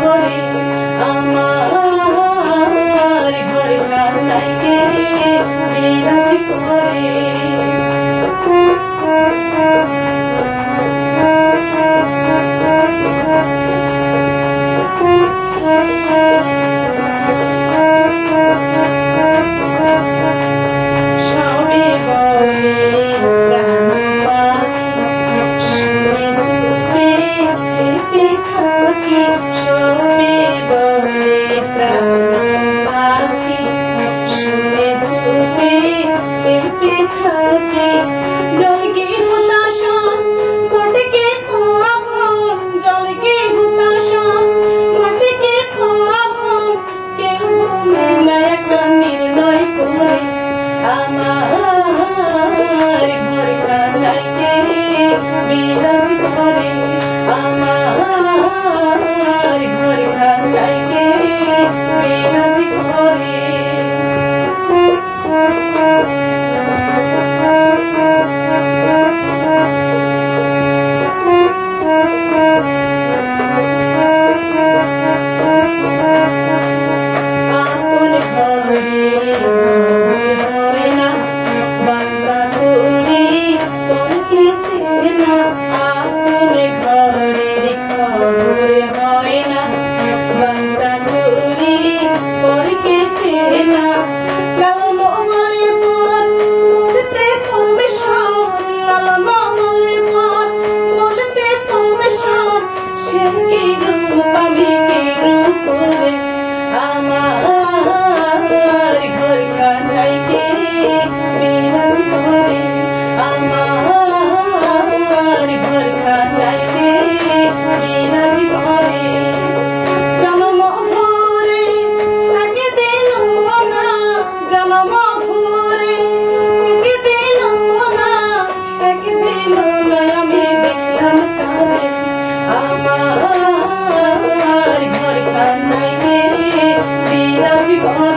করে আমার ঘরে কানাইকে বিরাজ করে। বিরাজ করে আমার ঘরে কানাইকে বিরাজ করে। আপন ঘরে হয় না বান্দা করি তোকে চেনা, আপন ঘরে খবর হয় না বান্দা করি তোকে চেনা। লালন বলে পথ বলতে পারমিশন, লালন বলে পথ বলতে পারমিশন, সে কি রূপ আমি কি রূপ করে আমার ঘরে কানাইকে বিরাজ করে আমার ঘরে কানাইকে বিরাজ করে। জন্ম ভরে একদিন না, জন্ম ভরে একদিন না, একদিন আমি দেখলাম তারে আমার ঘরে কানাইকে বিরাজ করে।